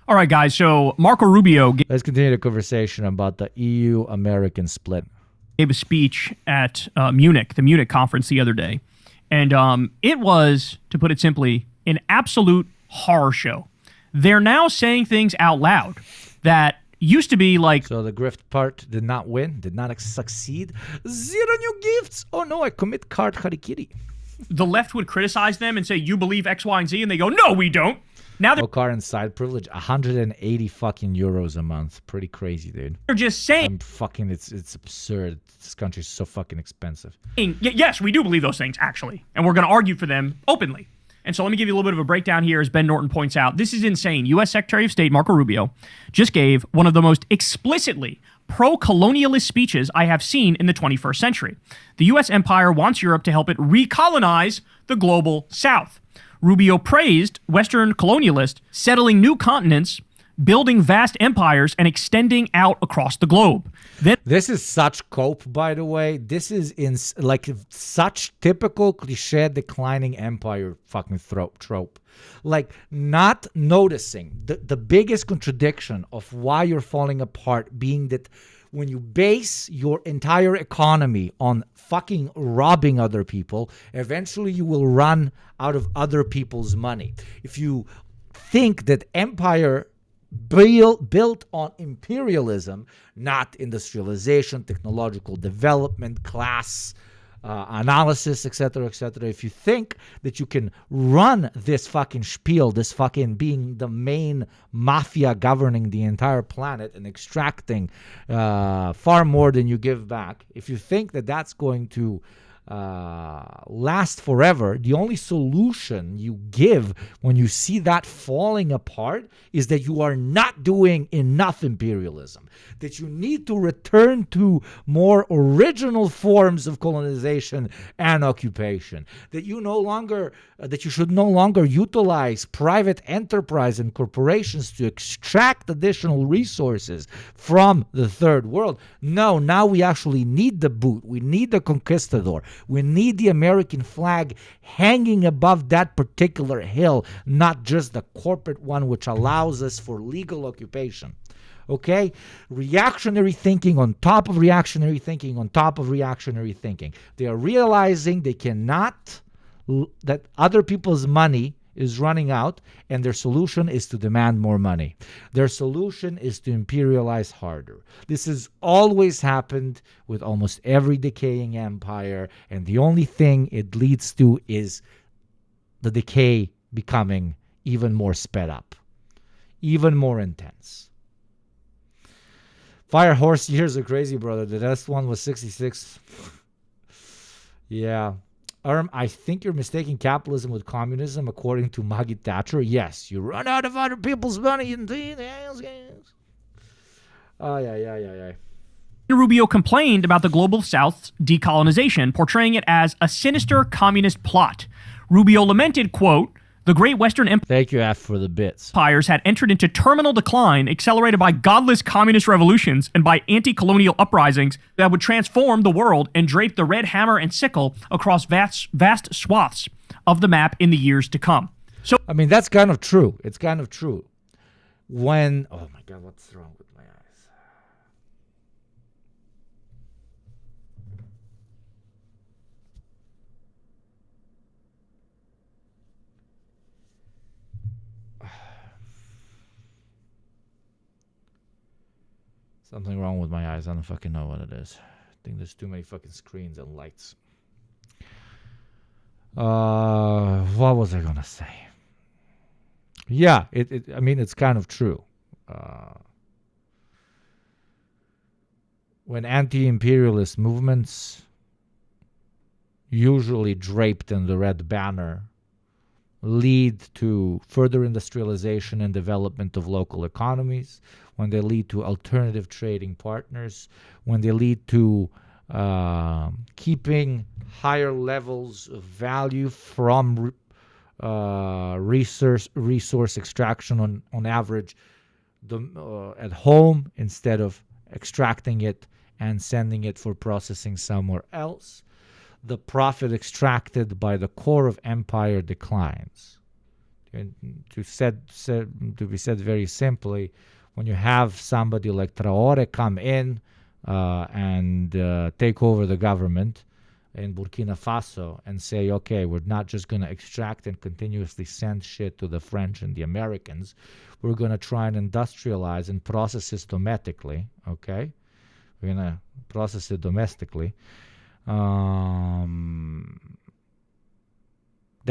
All right, guys. So Marco Rubio Let's continue the conversation about the EU-American split. gave a speech at Munich, the Munich conference the other day. And it was, to put it simply, an absolute horror show. They're now saying things out loud that used to be like... So the grift part did not win, did not succeed. 0 new gifts. Oh no, I commit card harikiri. The left would criticize them and say, you believe X, Y, and Z, and they go, no, we don't. Now No car inside privilege, 180 fucking euros a month. Pretty crazy, dude. they're just saying, It's absurd. This country's so fucking expensive. yes, we do believe those things, actually. And we're going to argue for them openly. And so let me give you a little bit of a breakdown here, as Ben Norton points out. This is insane. U.S. Secretary of State Marco Rubio just gave one of the most explicitly pro-colonialist speeches I have seen in the 21st century. The U.S. empire wants Europe to help it recolonize the global South. Rubio praised Western colonialists settling new continents, building vast empires, and extending out across the globe. This is such cope, by the way. This is like such typical cliche declining empire fucking trope. Like not noticing the biggest contradiction of why you're falling apart being that when you base your entire economy on fucking robbing other people, eventually you will run out of other people's money. If you think that empire built on imperialism, not industrialization, technological development, class analysis, etc., if you think that you can run this fucking spiel, this fucking being the main mafia governing the entire planet and extracting far more than you give back, if you think that that's going to last forever, the only solution you give when you see that falling apart is that you are not doing enough imperialism, that you need to return to more original forms of colonization and occupation, that you should no longer utilize private enterprise and corporations to extract additional resources from the third world. No, now we actually need the boot. We need the conquistador. We need the American flag hanging above that particular hill, not just the corporate one which allows us for legal occupation. Okay? Reactionary thinking on top of reactionary thinking on top of reactionary thinking. They are realizing they cannot, that other people's money is running out, and their solution is to demand more money. Their solution is to imperialize harder. This has always happened with almost every decaying empire, and the only thing it leads to is the decay becoming even more sped up, even more intense. Fire horse years are crazy, brother. The last one was 66. Yeah. I think you're mistaking capitalism with communism, according to Margaret Thatcher. Yes, you run out of other people's money indeed. Rubio complained about the global South's decolonization, portraying it as a sinister communist plot. Rubio lamented, quote, the Great Western Thank you, F, for the bits. empires had entered into terminal decline, accelerated by godless communist revolutions and by anti-colonial uprisings that would transform the world and drape the red hammer and sickle across vast swaths of the map in the years to come. So, I mean, that's kind of true. It's kind of true. Oh my God, what's wrong with my eyes? Something wrong with my eyes. I don't fucking know what it is. I think there's too many fucking screens and lights. What was I gonna say? Yeah, I mean, it's kind of true. When anti-imperialist movements, usually draped in the red banner, lead to further industrialization and development of local economies, when they lead to alternative trading partners, when they lead to keeping higher levels of value from resource extraction on average at home instead of extracting it and sending it for processing somewhere else, the profit extracted by the core of empire declines And to be said very simply, when you have somebody like Traore come in and take over the government in Burkina Faso and say, okay, we're not just going to extract and continuously send shit to the French and the Americans. We're going to try and industrialize and process it domestically, okay? We're going to process it domestically. That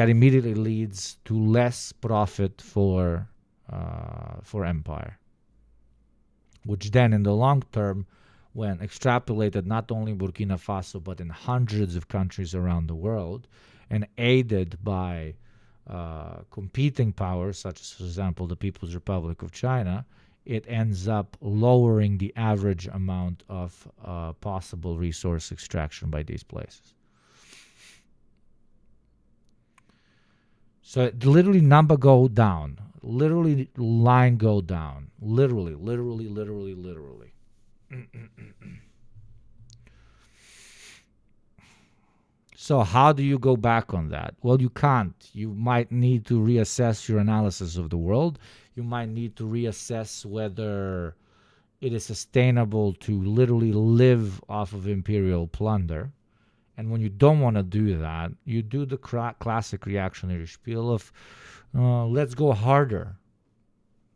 immediately leads to less profit for empire, which then in the long term, when extrapolated not only in Burkina Faso but in hundreds of countries around the world, and aided by competing powers such as, for example, the People's Republic of China, it ends up lowering the average amount of possible resource extraction by these places. So literally number go down, literally line go down, literally. So how do you go back on that? Well, you can't. You might need to reassess your analysis of the world. You might need to reassess whether it is sustainable to literally live off of imperial plunder. And when you don't want to do that, you do the classic reactionary spiel of, let's go harder.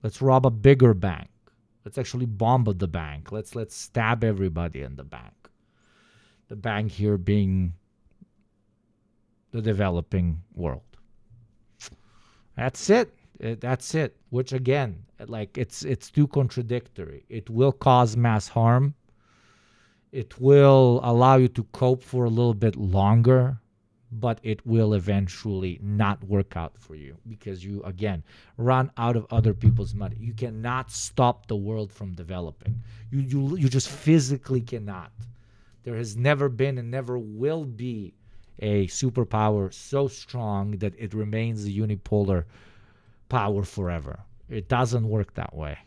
Let's rob a bigger bank. Let's actually bomb the bank. Let's stab everybody in the bank. The bank here being the developing world. That's it. That's it. Which again, like it's too contradictory. It will cause mass harm. It will allow you to cope for a little bit longer, but it will eventually not work out for you because you, again, run out of other people's money. You cannot stop the world from developing. You just physically cannot. There has never been and never will be a superpower so strong that it remains a unipolar power forever. It doesn't work that way.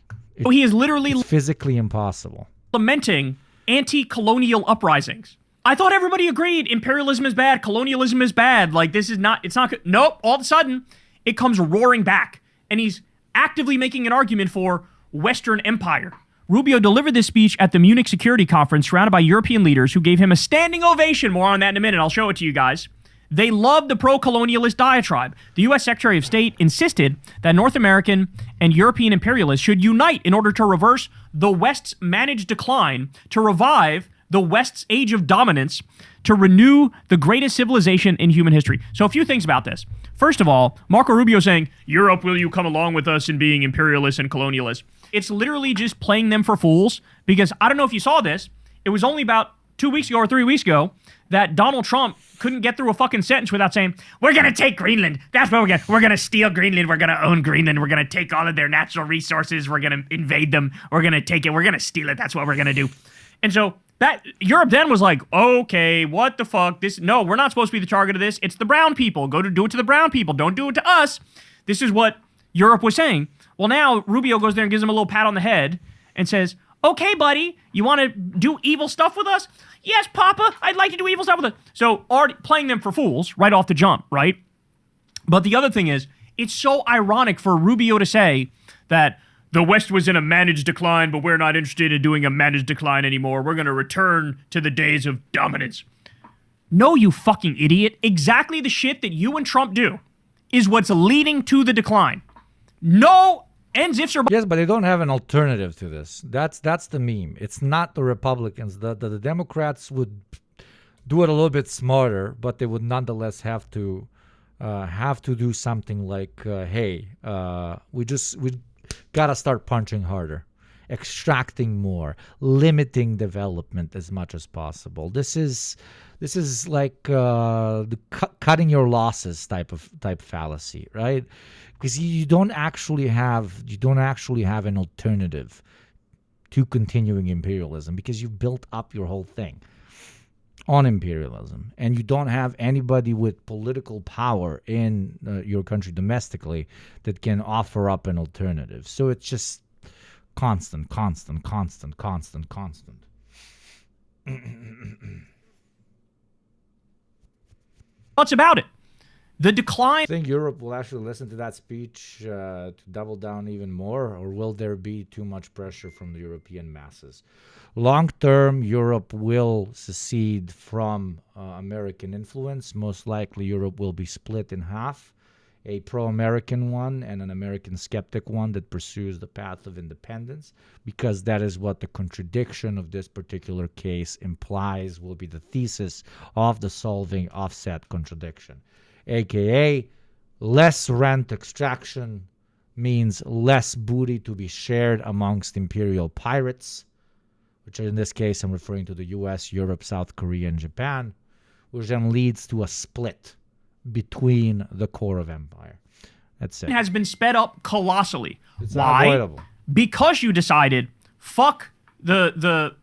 He is literally It's physically impossible. lamenting anti-colonial uprisings. I thought everybody agreed imperialism is bad, colonialism is bad. Like, this is not, it's not good. Nope, all of a sudden, it comes roaring back. And he's actively making an argument for Western empire. Rubio delivered this speech at the Munich Security Conference, surrounded by European leaders who gave him a standing ovation. More on that in a minute. I'll show it to you guys. They loved the pro-colonialist diatribe. The U.S. Secretary of State insisted that North American and European imperialists should unite in order to reverse the West's managed decline, to revive the West's age of dominance, to renew the greatest civilization in human history. So a few things about this. First of all, Marco Rubio saying, Europe, will you come along with us in being imperialist and colonialist? It's literally just playing them for fools, because I don't know if you saw this. It was only about 2 weeks ago or 3 weeks ago that Donald Trump couldn't get through a fucking sentence without saying, we're going to take Greenland. That's what we're going to steal Greenland. We're going to own Greenland. We're going to take all of their natural resources. We're going to invade them. We're going to take it. We're going to steal it. That's what we're going to do. And so that Europe then was like, okay, what the fuck? No, we're not supposed to be the target of this. It's the brown people. Go to do it to the brown people. Don't do it to us. This is what Europe was saying. Well, now Rubio goes there and gives him a little pat on the head and says, okay, buddy, you want to do evil stuff with us? Yes, Papa, I'd like to do evil stuff with us. So already playing them for fools right off the jump, right? But the other thing is, it's so ironic for Rubio to say that the West was in a managed decline, but we're not interested in doing a managed decline anymore. We're going to return to the days of dominance. No, you fucking idiot. Exactly the shit that you and Trump do is what's leading to the decline. No ends, ifs, or buts. Yes, but they don't have an alternative to this. That's the meme. It's not the Republicans. The Democrats would do it a little bit smarter, but they would nonetheless have to do something like, hey, we gotta start punching harder, extracting more, limiting development as much as possible. This is like the cutting your losses type fallacy, right? Because you don't actually have an alternative to continuing imperialism, because you've built up your whole thing on imperialism, and you don't have anybody with political power in your country domestically that can offer up an alternative. So it's just constant. What's about it? The decline. I think Europe will actually listen to that speech to double down even more, or will there be too much pressure from the European masses? Long term, Europe will secede from American influence. Most likely, Europe will be split in half, a pro-American one and an American skeptic one that pursues the path of independence, because that is what the contradiction of this particular case implies will be the thesis of the solving offset contradiction. AKA, less rent extraction means less booty to be shared amongst imperial pirates, which in this case I'm referring to the US, Europe, South Korea, and Japan, which then leads to a split between the core of empire. That's it. Has been sped up colossally. It's Why? unavoidable. Because you decided, fuck the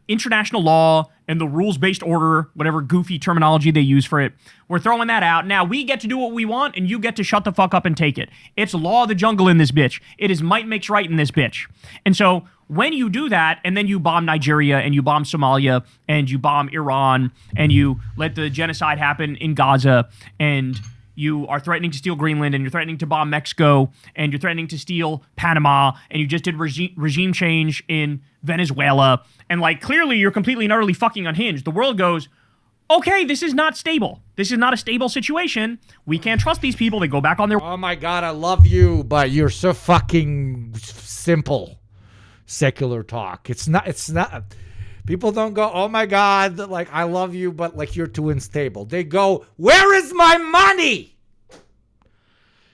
international law and the rules-based order, whatever goofy terminology they use for it. We're throwing that out. Now we get to do what we want, and you get to shut the fuck up and take it. It's law of the jungle in this bitch. It is might makes right in this bitch. And so when you do that, and then you bomb Nigeria, and you bomb Somalia, and you bomb Iran, and you let the genocide happen in Gaza, and you are threatening to steal Greenland, and you're threatening to bomb Mexico, and you're threatening to steal Panama, and you just did regime change in Venezuela, and like clearly you're completely and utterly fucking unhinged. The world goes, okay, this is not stable. This is not a stable situation. We can't trust these people. They go back on their... Oh my God, I love you, but you're so fucking simple. Secular talk. It's not. People don't go, oh my God, like, I love you, but like, you're too unstable. They go, where is my money?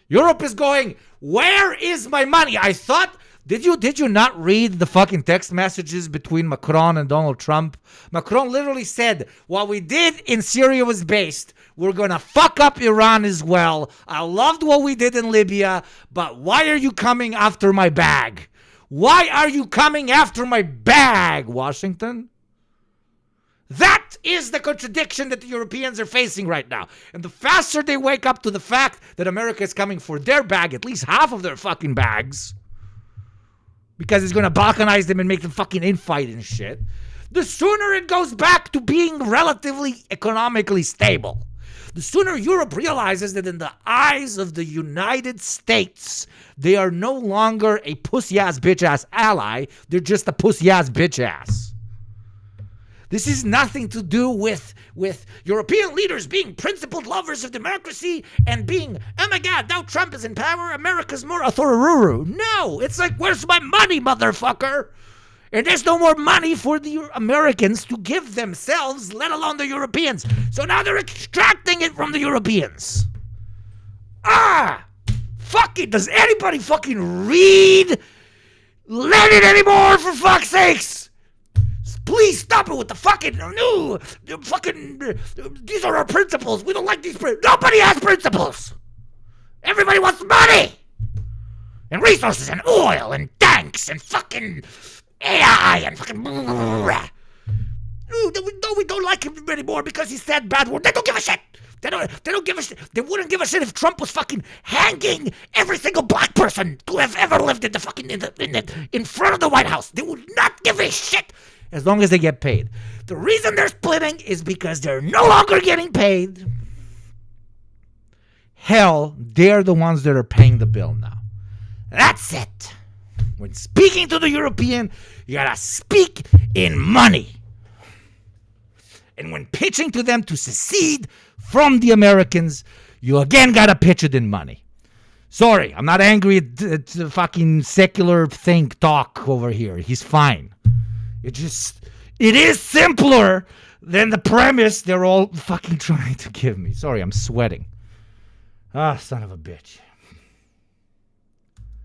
Europe is going, where is my money? I thought, did you not read the fucking text messages between Macron and Donald Trump? Macron literally said, what we did in Syria was based. We're going to fuck up Iran as well. I loved what we did in Libya, but why are you coming after my bag? Why are you coming after my bag, Washington? That is the contradiction that the Europeans are facing right now. And the faster they wake up to the fact that America is coming for their bag, at least half of their fucking bags, because it's going to balkanize them and make them fucking infight and shit, the sooner it goes back to being relatively economically stable. The sooner Europe realizes that in the eyes of the United States, they are no longer a pussy-ass bitch-ass ally. They're just a pussy-ass bitch-ass. This is nothing to do with European leaders being principled lovers of democracy and being, oh my God, now Trump is in power, America's more authoritative. No, it's like, where's my money, motherfucker? And there's no more money for the Americans to give themselves, let alone the Europeans. So now they're extracting it from the Europeans. Fuck it. Does anybody fucking read Lenin anymore, for fuck's sakes? Please stop it with the fucking, no, these are our principles. We don't like these principles. Nobody has principles. Everybody wants money and resources and oil and tanks and fucking AI and fucking... No, we don't like him anymore because he said bad words. They don't give a shit. They don't give a shit. They wouldn't give a shit if Trump was fucking hanging every single black person who have ever lived in the fucking in front of the White House. They would not give a shit as long as they get paid. The reason they're splitting is because they're no longer getting paid. Hell, they're the ones that are paying the bill now. That's it. When speaking to the European, you gotta speak in money. And when pitching to them to secede from the Americans, you again gotta pitch it in money. Sorry, I'm not angry at the fucking secular think talk over here. He's fine. It is simpler than the premise they're all fucking trying to give me. Sorry, I'm sweating. Son of a bitch.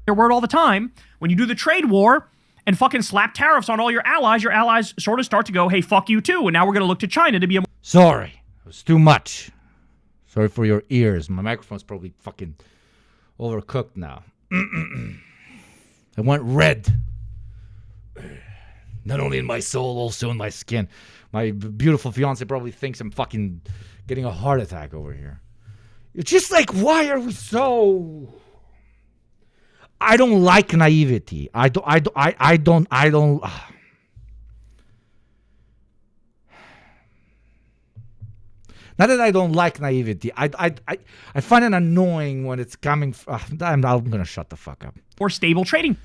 Your word all the time. When you do the trade war and fucking slap tariffs on all your allies sort of start to go, hey, fuck you too. And now we're going to look to China to be a... Sorry. It was too much. Sorry for your ears. My microphone's probably fucking overcooked now. I went red. Not only in my soul, also in my skin. My beautiful fiance probably thinks I'm fucking getting a heart attack over here. It's just like, why are we so... I don't like naivety. I don't. Not that I don't like naivety. I find it annoying when it's coming. I'm going to shut the fuck up. Or stable trading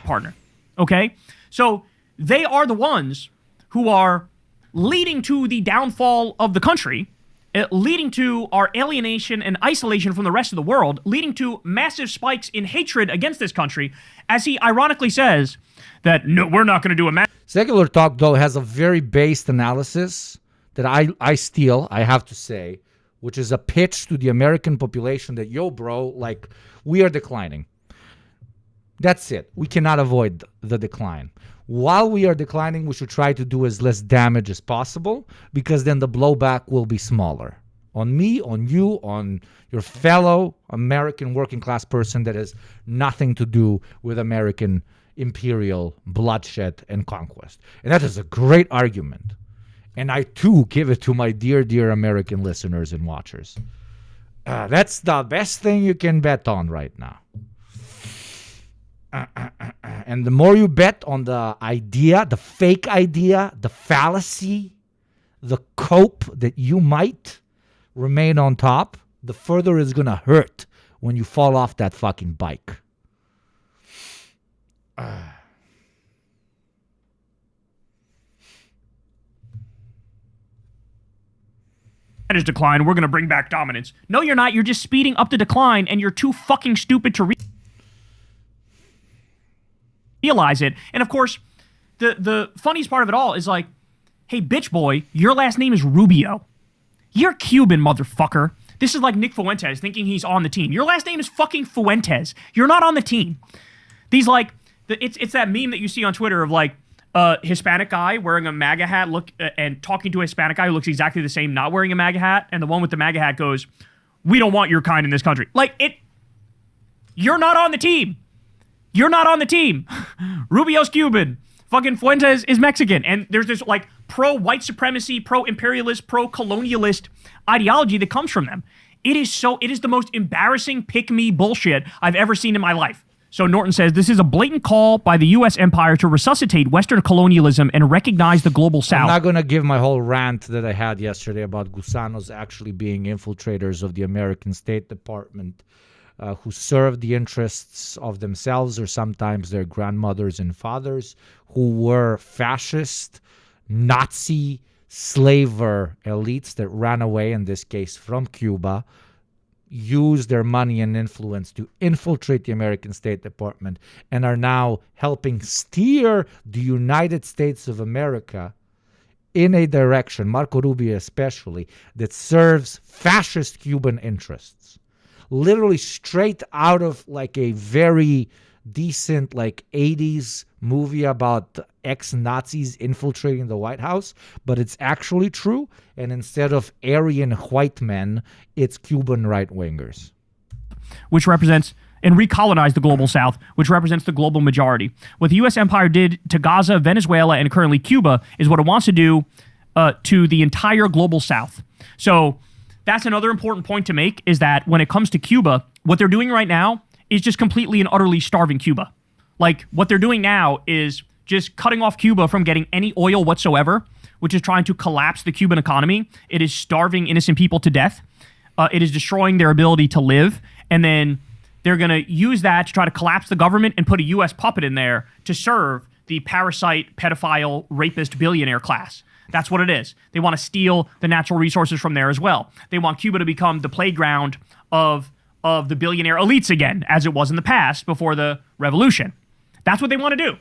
partner. Okay? So they are the ones who are leading to the downfall of the country, leading to our alienation and isolation from the rest of the world, leading to massive spikes in hatred against this country, as he ironically says that, no, we're not going to do a Secular Talk, though, has a very based analysis that I steal, I have to say, which is a pitch to the American population that, yo, bro, like, we are declining. That's it. We cannot avoid the decline. While we are declining, we should try to do as less damage as possible, because then the blowback will be smaller. On me, on you, on your fellow American working class person that has nothing to do with American imperial bloodshed and conquest. And that is a great argument. And I, too, give it to my dear, dear American listeners and watchers. That's the best thing you can bet on right now. And the more you bet on the idea, the fake idea, the fallacy, the cope that you might remain on top, the further it's going to hurt when you fall off that fucking bike. Is decline. We're going to bring back dominance. No, you're not. You're just speeding up the decline, and you're too fucking stupid to realize it. And of course, the funniest part of it all is like, hey, bitch boy, your last name is Rubio. You're Cuban, motherfucker. This is like Nick Fuentes thinking he's on the team. Your last name is fucking Fuentes. You're not on the team. These like, it's that meme that you see on Twitter of like, Hispanic guy wearing a MAGA hat and talking to a Hispanic guy who looks exactly the same, not wearing a MAGA hat, and the one with the MAGA hat goes, we don't want your kind in this country. Like, you're not on the team. You're not on the team. Rubio's Cuban. Fucking Fuentes is Mexican. And there's this, like, pro-white supremacy, pro-imperialist, pro-colonialist ideology that comes from them. It is the most embarrassing pick-me bullshit I've ever seen in my life. So Norton says, this is a blatant call by the U.S. empire to resuscitate Western colonialism and recognize the global South. I'm not going to give my whole rant that I had yesterday about gusanos actually being infiltrators of the American State Department who serve the interests of themselves or sometimes their grandmothers and fathers, who were fascist, Nazi, slaver elites that ran away, in this case from Cuba, use their money and influence to infiltrate the American State Department and are now helping steer the United States of America in a direction, Marco Rubio especially, that serves fascist Cuban interests. Literally straight out of like a very decent like 80s movie about ex-Nazis infiltrating the White House, but it's actually true. And instead of Aryan white men, it's Cuban right-wingers. Which represents and recolonize the global South, which represents the global majority. What the U.S. empire did to Gaza, Venezuela, and currently Cuba is what it wants to do to the entire global South. So that's another important point to make, is that when it comes to Cuba, what they're doing right now is just completely and utterly starving Cuba. Like, what they're doing now is just cutting off Cuba from getting any oil whatsoever, which is trying to collapse the Cuban economy. It is starving innocent people to death. It is destroying their ability to live. And then they're going to use that to try to collapse the government and put a U.S. puppet in there to serve the parasite, pedophile, rapist, billionaire class. That's what it is. They want to steal the natural resources from there as well. They want Cuba to become the playground of the billionaire elites again, as it was in the past before the revolution. That's what they want to do.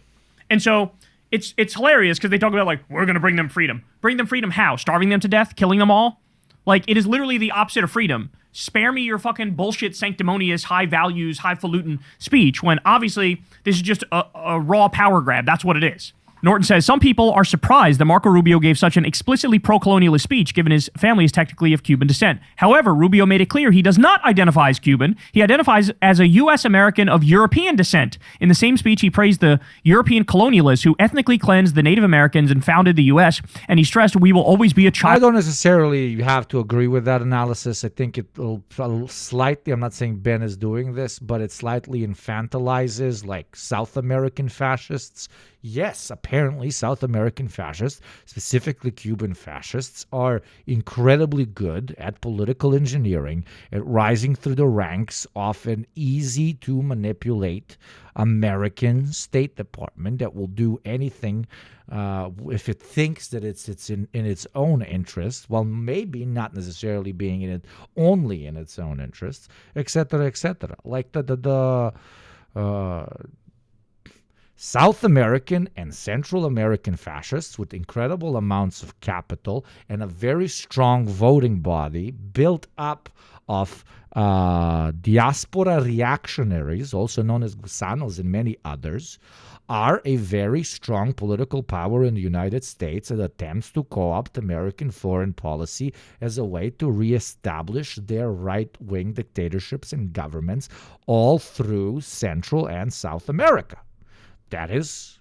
And so it's hilarious because they talk about, like, we're going to bring them freedom. Bring them freedom how? Starving them to death? Killing them all? Like, it is literally the opposite of freedom. Spare me your fucking bullshit, sanctimonious, high values, highfalutin speech, when obviously this is just a raw power grab. That's what it is. Norton says, some people are surprised that Marco Rubio gave such an explicitly pro-colonialist speech, given his family is technically of Cuban descent. However, Rubio made it clear he does not identify as Cuban. He identifies as a U.S. American of European descent. In the same speech, he praised the European colonialists who ethnically cleansed the Native Americans and founded the U.S., and he stressed we will always be a child. I don't necessarily have to agree with that analysis. I think it will slightly, I'm not saying Ben is doing this, but it slightly infantilizes like South American fascists. Yes, apparently apparently South American fascists, specifically Cuban fascists, are incredibly good at political engineering, at rising through the ranks of an easy to manipulate American State Department that will do anything if it thinks that it's in its own interest, while maybe not necessarily being in it only in its own interest, etc., etc. Like the South American and Central American fascists with incredible amounts of capital and a very strong voting body built up of diaspora reactionaries, also known as gusanos and many others, are a very strong political power in the United States that attempts to co-opt American foreign policy as a way to reestablish their right-wing dictatorships and governments all through Central and South America. That is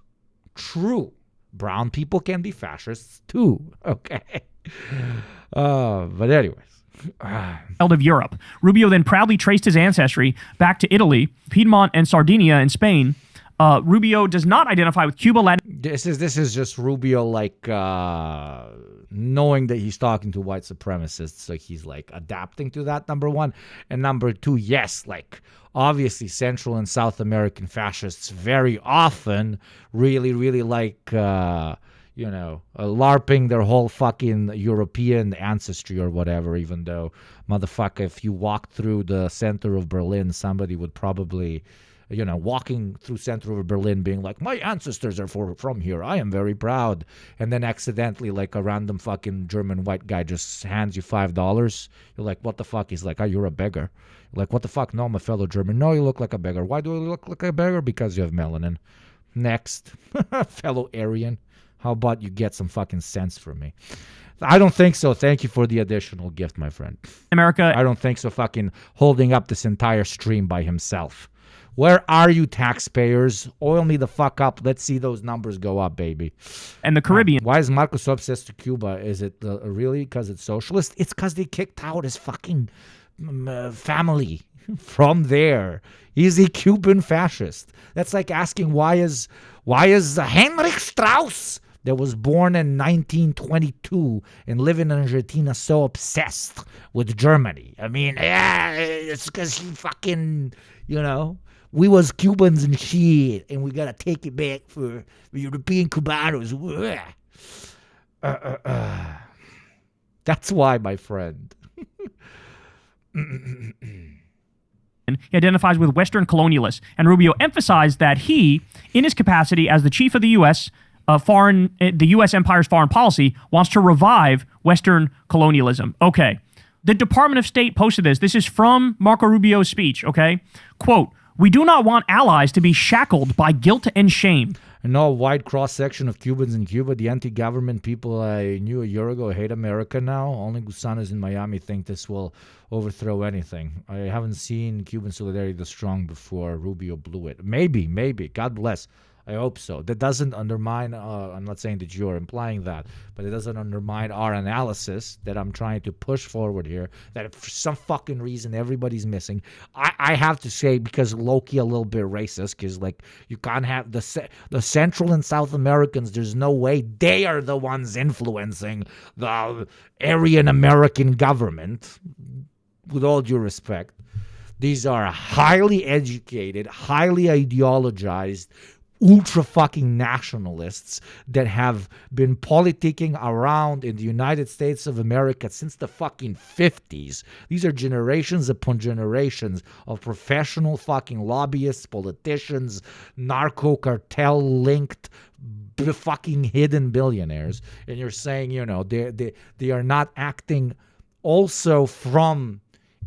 true. Brown people can be fascists too, okay? But anyways. Of Europe. Rubio then proudly traced his ancestry back to Italy, Piedmont, and Sardinia in Spain. Rubio does not identify with Cuba, Latin. This is just Rubio knowing that he's talking to white supremacists, so he's adapting to that, number one. And number two, yes, obviously Central and South American fascists very often really LARPing their whole fucking European ancestry or whatever, even though, motherfucker, if you walk through the center of Berlin, somebody would probably, walking through center of Berlin being like, my ancestors are from here, I am very proud. And then accidentally, a random fucking German white guy just hands you $5. You're like, what the fuck? He's like, oh, you're a beggar. You're like, what the fuck? No, I'm a fellow German. No, you look like a beggar. Why do I look like a beggar? Because you have melanin. Next. Fellow Aryan. How about you get some fucking sense from me? I don't think so. Thank you for the additional gift, my friend. America. I don't think so. Fucking holding up this entire stream by himself. Where are you, taxpayers? Oil me the fuck up. Let's see those numbers go up, baby. And the Caribbean. Why is Marco so obsessed to Cuba? Is it really because it's socialist? It's because they kicked out his fucking family from there. He's a Cuban fascist. That's like asking why is Heinrich Strauss, that was born in 1922 and living in Argentina, so obsessed with Germany? I mean, it's because he fucking, we was Cubans and shit, and we got to take it back for European Cubanos. That's why, my friend. He identifies with Western colonialists, and Rubio emphasized that he, in his capacity as the chief of the U.S., the U.S. empire's foreign policy, wants to revive Western colonialism. Okay. The Department of State posted this. This is from Marco Rubio's speech, okay? Quote, "We do not want allies to be shackled by guilt and shame." No wide cross-section of Cubans in Cuba. The anti-government people I knew a year ago hate America now. Only gusanos in Miami think this will overthrow anything. I haven't seen Cuban solidarity this strong before. Rubio blew it. Maybe. God bless. I hope so. That doesn't undermine, I'm not saying that you're implying that, but it doesn't undermine our analysis that I'm trying to push forward here, that for some fucking reason everybody's missing. I have to say, because low-key a little bit racist, because you can't have the Central and South Americans, there's no way they are the ones influencing the Aryan American government, with all due respect. These are highly educated, highly ideologized, ultra fucking nationalists that have been politicking around in the United States of America since the fucking 50s. These are generations upon generations of professional fucking lobbyists, politicians, narco cartel linked fucking hidden billionaires. And you're saying, they are not acting also from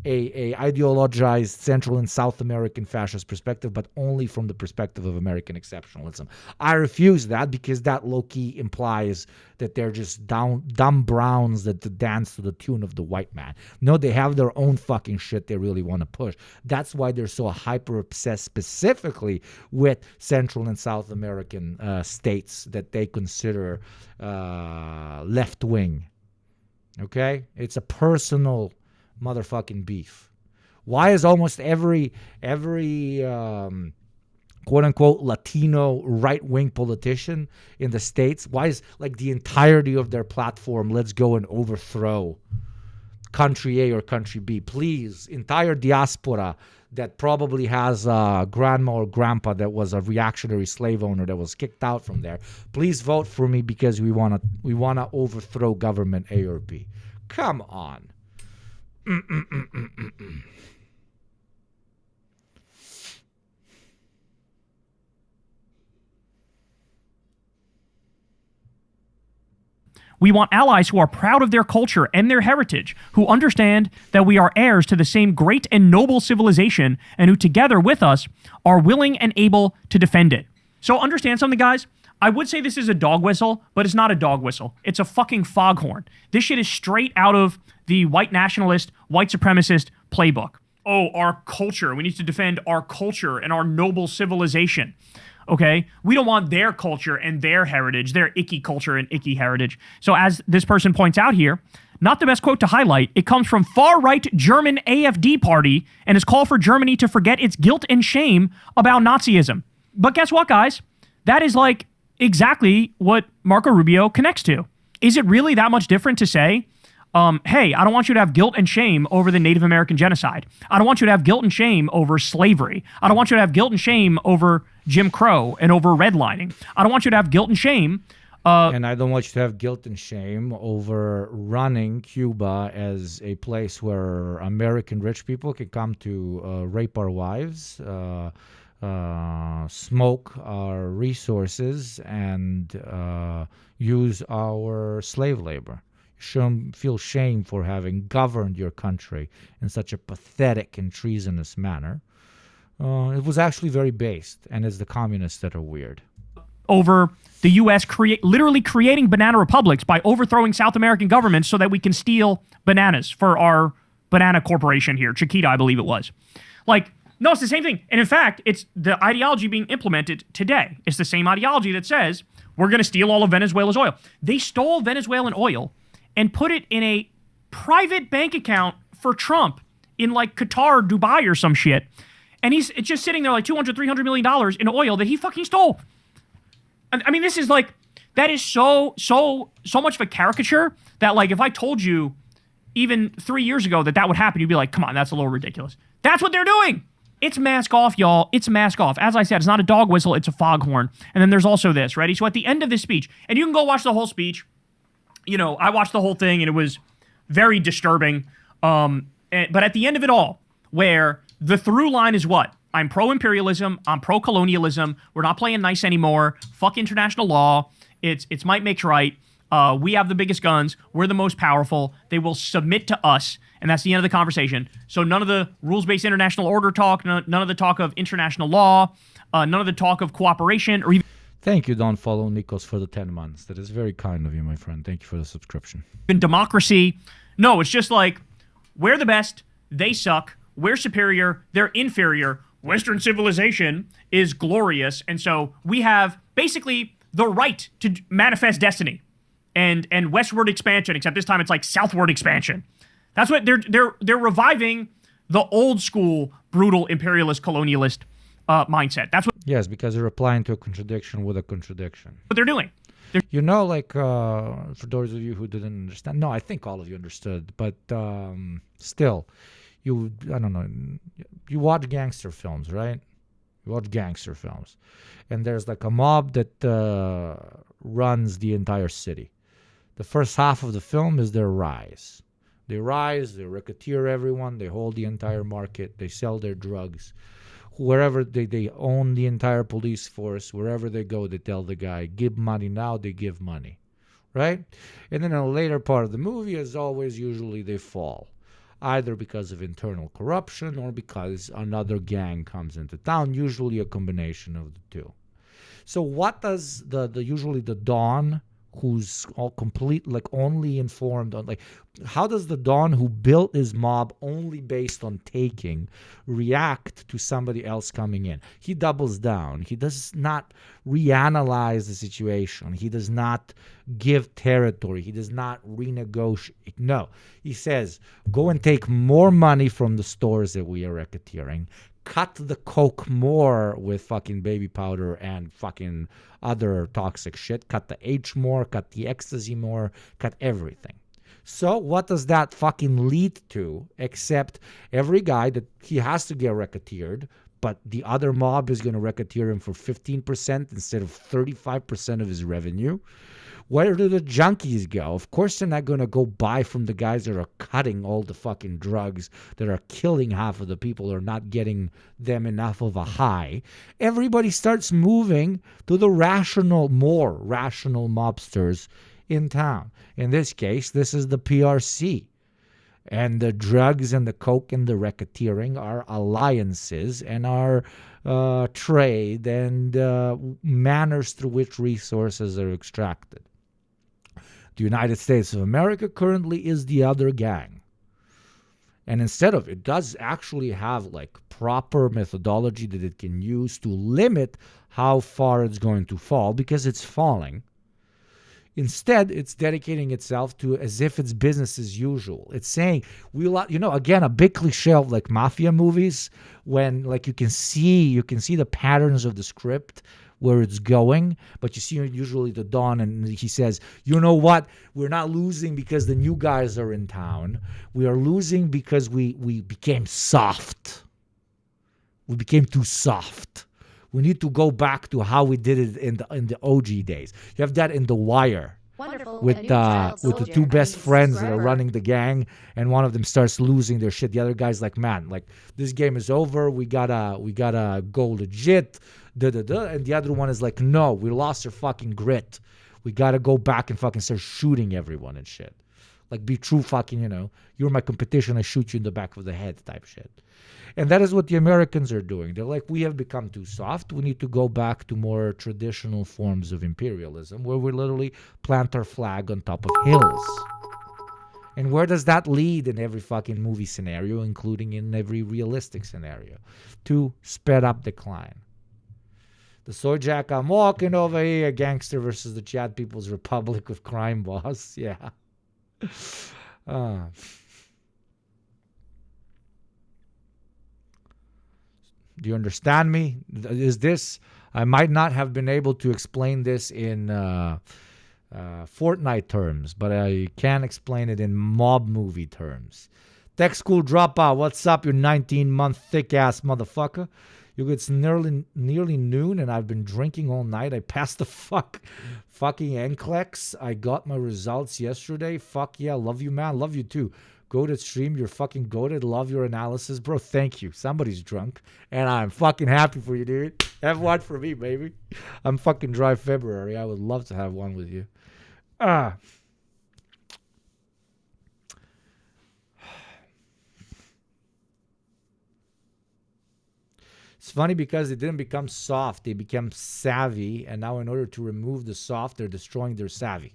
a ideologized Central and South American fascist perspective, but only from the perspective of American exceptionalism. I refuse that, because that low-key implies that they're just dumb browns that dance to the tune of the white man. No, they have their own fucking shit they really want to push. That's why they're so hyper-obsessed specifically with Central and South American states that they consider left-wing. Okay? It's a personal motherfucking beef. Why is almost every quote-unquote Latino right-wing politician in the States? Why is like the entirety of their platform, let's go and overthrow country A or country B? Please, entire diaspora that probably has a grandma or grandpa that was a reactionary slave owner that was kicked out from there, please vote for me because we wanna overthrow government A or B. Come on. We want allies who are proud of their culture and their heritage, who understand that we are heirs to the same great and noble civilization, and who together with us are willing and able to defend it. So understand something, guys. I would say this is a dog whistle, but it's not a dog whistle. It's a fucking foghorn. This shit is straight out of the white nationalist, white supremacist playbook. Oh, our culture. We need to defend our culture and our noble civilization. Okay? We don't want their culture and their heritage, their icky culture and icky heritage. So as this person points out here, not the best quote to highlight, it comes from far-right German AfD party and is call for Germany to forget its guilt and shame about Nazism. But guess what, guys? That is like exactly what Marco Rubio connects to. Is it really that much different to say, hey, I don't want you to have guilt and shame over the Native American genocide. I don't want you to have guilt and shame over slavery. I don't want you to have guilt and shame over Jim Crow and over redlining. I don't want you to have guilt and shame. And I don't want you to have guilt and shame over running Cuba as a place where American rich people can come to rape our wives, smoke our resources, and use our slave labor. Feel shame for having governed your country in such a pathetic and treasonous manner. It was actually very based, and it's the communists that are weird. Over the U.S. literally creating banana republics by overthrowing South American governments so that we can steal bananas for our banana corporation here, Chiquita, I believe it was. Like, no, it's the same thing. And in fact, it's the ideology being implemented today. It's the same ideology that says we're going to steal all of Venezuela's oil. They stole Venezuelan oil and put it in a private bank account for Trump in like Qatar, Dubai, or some shit. And it's just sitting there like $200, $300 million in oil that he fucking stole. I mean, this is like, that is so much of a caricature that like, if I told you even 3 years ago that would happen, you'd be like, come on, that's a little ridiculous. That's what they're doing. It's mask off, y'all. It's mask off. As I said, it's not a dog whistle, it's a foghorn. And then there's also this, ready? So at the end of this speech, and you can go watch the whole speech. You know, I watched the whole thing and it was very disturbing. But at the end of it all, where the through line is what? I'm pro-imperialism. I'm pro-colonialism. We're not playing nice anymore. Fuck international law. It's might makes right. We have the biggest guns. We're the most powerful. They will submit to us. And that's the end of the conversation. So none of the rules-based international order talk, none of the talk of international law, none of the talk of cooperation or even... Thank you, Don't Follow Nikos, for the 10 months. That is very kind of you, my friend. Thank you for the subscription. In democracy. No, it's just like, we're the best. They suck. We're superior. They're inferior. Western civilization is glorious. And so we have basically the right to manifest destiny and westward expansion, except this time it's like southward expansion. That's what they're reviving the old school brutal imperialist colonialist mindset. That's what. Yes, because they're applying to a contradiction with a contradiction. What they're doing. You know, like for those of you who didn't understand, no, I think all of you understood, but still, I don't know, you watch gangster films, right? You watch gangster films, and there's like a mob that runs the entire city. The first half of the film is their rise. They rise, they racketeer everyone, they hold the entire market, they sell their drugs. Wherever they own the entire police force, wherever they go, they tell the guy, give money now, they give money, right? And then in a later part of the movie, as always, usually they fall, either because of internal corruption or because another gang comes into town, usually a combination of the two. So what does usually the Don, who's all complete, like only informed on, like, how does the Don who built his mob only based on taking react to somebody else coming in? He doubles down. He does not reanalyze the situation. He does not give territory. He does not renegotiate. No, he says, go and take more money from the stores that we are racketeering. cut the coke more with fucking baby powder and fucking other toxic shit. Cut the H more, cut the ecstasy more, cut everything. So what does that fucking lead to? Except every guy that he has to get racketeered, but the other mob is going to racketeer him for 15% instead of 35% of his revenue. Where do the junkies go? Of course, they're not going to go buy from the guys that are cutting all the fucking drugs, that are killing half of the people, or not getting them enough of a high. Everybody starts moving to the more rational mobsters in town. In this case, this is the PRC. And the drugs and the coke and the racketeering are alliances and are trade and manners through which resources are extracted. The United States of America currently is the other gang. And instead of, it does actually have like proper methodology that it can use to limit how far it's going to fall, because it's falling. Instead, it's dedicating itself to as if it's business as usual. It's saying, again, a big cliche of like mafia movies, when like you can see the patterns of the script, where it's going, but you see usually the Don, and he says, you know what? We're not losing because the new guys are in town. We are losing because we became soft. We became too soft. We need to go back to how we did it in the OG days. You have that in The Wire. Wonderful. With the two best friends that are running the gang, and one of them starts losing their shit. The other guy's like, man, like this game is over. We gotta go legit. And the other one is like, no, we lost our fucking grit. We gotta go back and fucking start shooting everyone and shit. Like, be true fucking, you're my competition, I shoot you in the back of the head type shit. And that is what the Americans are doing. They're like, we have become too soft. We need to go back to more traditional forms of imperialism, where we literally plant our flag on top of hills. And where does that lead in every fucking movie scenario, including in every realistic scenario? To sped up decline. The soy jack, I'm walking over here, gangster versus the Chad People's Republic with crime boss. Yeah. Do you understand me? Is this? I might not have been able to explain this in Fortnite terms, but I can explain it in mob movie terms. Tech school dropout. What's up, you 19-month thick-ass motherfucker? It's nearly noon, and I've been drinking all night. I passed the fucking NCLEX. I got my results yesterday. Fuck yeah, love you, man. Love you too. Go to stream. You're fucking goated. Love your analysis, bro. Thank you. Somebody's drunk, and I'm fucking happy for you, dude. Have one for me, baby. I'm fucking dry February. I would love to have one with you. It's funny because they didn't become soft. They became savvy. And now in order to remove the soft, they're destroying their savvy.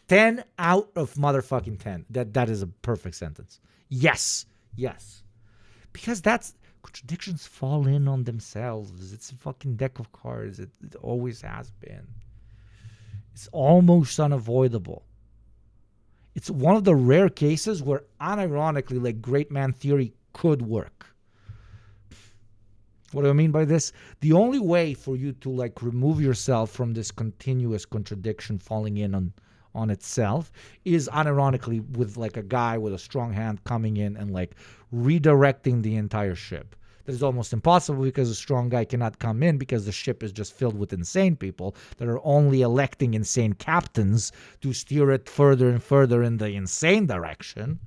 10 out of motherfucking 10. That is a perfect sentence. Yes. Because contradictions fall in on themselves. It's a fucking deck of cards. It always has been. It's almost unavoidable. It's one of the rare cases where unironically, like, great man theory could work. What do I mean by this? The only way for you to like remove yourself from this continuous contradiction falling in on itself is unironically with like a guy with a strong hand coming in and like redirecting the entire ship. That is almost impossible because a strong guy cannot come in because the ship is just filled with insane people that are only electing insane captains to steer it further and further in the insane direction.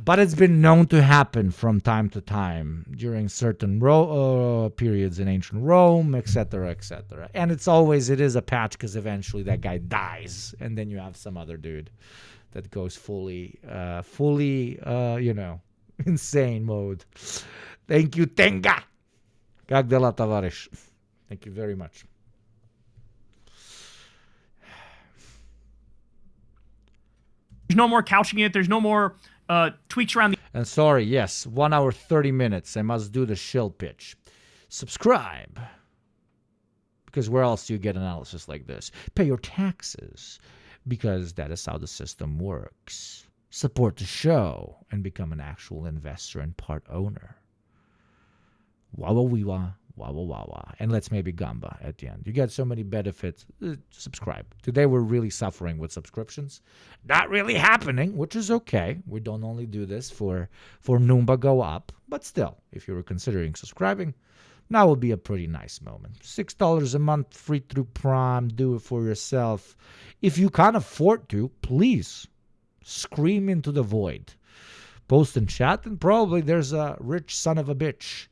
But it's been known to happen from time to time during certain periods in ancient Rome, etc., etc. And it is a patch because eventually that guy dies, and then you have some other dude that goes fully, insane mode. Thank you, Tenga. Как дела, товарищ? Thank you very much. There's no more couching it. There's no more tweaks around the... And sorry, yes, 1 hour, 30 minutes. I must do the shill pitch. Subscribe. Because where else do you get analysis like this? Pay your taxes. Because that is how the system works. support the show, and become an actual investor and part owner. Wah wah wee wah, wah wah wah wah. And let's maybe gamba at the end. You get so many benefits. Subscribe. Today we're really suffering with subscriptions. Not really happening, which is okay. We don't only do this for Noomba go up. But still, if you were considering subscribing, now will be a pretty nice moment. $6 a month, free through Prime. Do it for yourself. If you can't afford to, please scream into the void. Post in chat, and probably there's a rich son of a bitch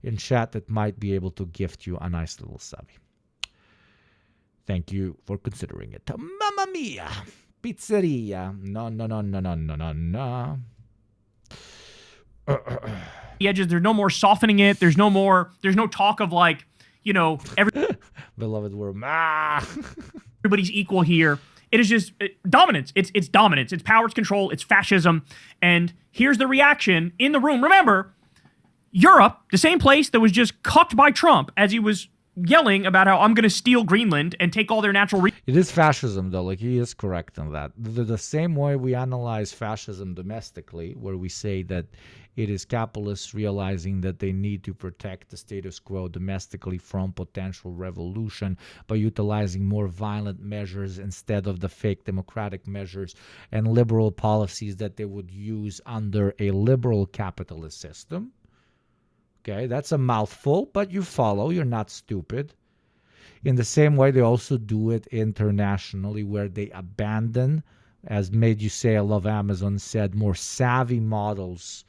in chat that might be able to gift you a nice little subby. Thank you for considering it. Mamma mia! Pizzeria. No, no, no, no, no, no, no, no. The edges, there's no more softening it. There's no talk of like, Beloved word. Everybody's equal here. It is just dominance. It's dominance. It's power, it's control, it's fascism. And here's the reaction in the room. Remember, Europe, the same place that was just cucked by Trump as he was yelling about how I'm going to steal Greenland and take all their natural resources. It is fascism, though. Like, he is correct on that. The same way we analyze fascism domestically, where we say that it is capitalists realizing that they need to protect the status quo domestically from potential revolution by utilizing more violent measures instead of the fake democratic measures and liberal policies that they would use under a liberal capitalist system. Okay, that's a mouthful, but you follow. You're not stupid. In the same way, they also do it internationally, where they abandon, as Made You Say I Love Amazon said, more savvy models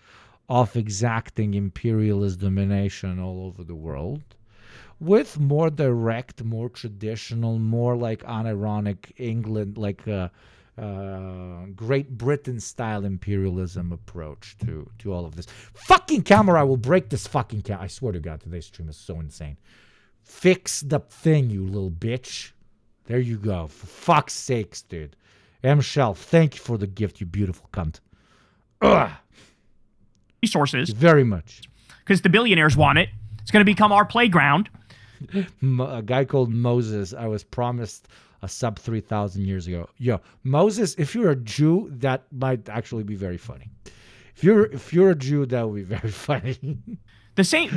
of exacting imperialist domination all over the world, with more direct, more traditional, more like unironic England, like Great Britain style imperialism approach to all of this. Fucking camera, I will break this fucking camera. I swear to God, today's stream is so insane. Fix the thing, you little bitch. There you go. For fuck's sakes, dude. M. Shell, thank you for the gift, you beautiful cunt. Ugh. Resources. Very much. Because the billionaires want it. It's going to become our playground. A guy called Moses, I was promised a sub 3,000 years ago. Yo, Moses, if you're a Jew, that might actually be very funny. If you're a Jew, that would be very funny. The same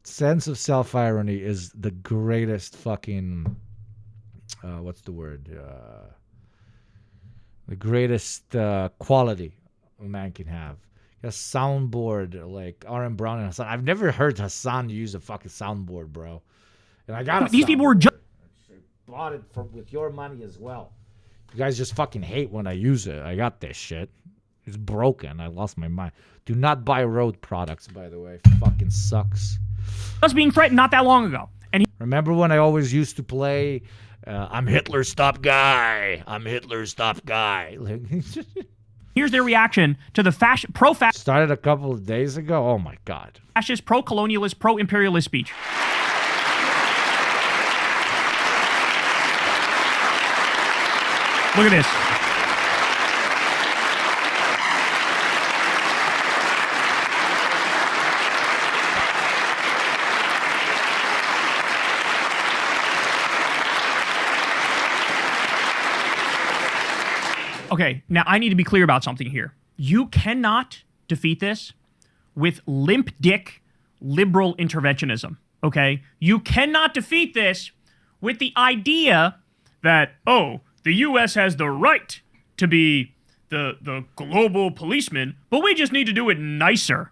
sense of self-irony is the greatest fucking what's the word? The greatest quality a man can have. A soundboard like R.M. Brown and Hassan. I've never heard Hassan use a fucking soundboard, bro. And I got these people were just bought it with your money as well. You guys just fucking hate when I use it. I got this shit. It's broken. I lost my mind. Do not buy Rode products, by the way. It fucking sucks. Just being threatened not that long ago. And remember when I always used to play I'm Hitler's top guy. I'm Hitler's top guy. Here's their reaction to the pro-fascist. Started a couple of days ago. Oh my God. Fascist, pro-colonialist, pro-imperialist speech. Look at this. Okay, now I need to be clear about something here. You cannot defeat this with limp dick liberal interventionism, okay? You cannot defeat this with the idea that, oh, the U.S. has the right to be the global policeman, but we just need to do it nicer.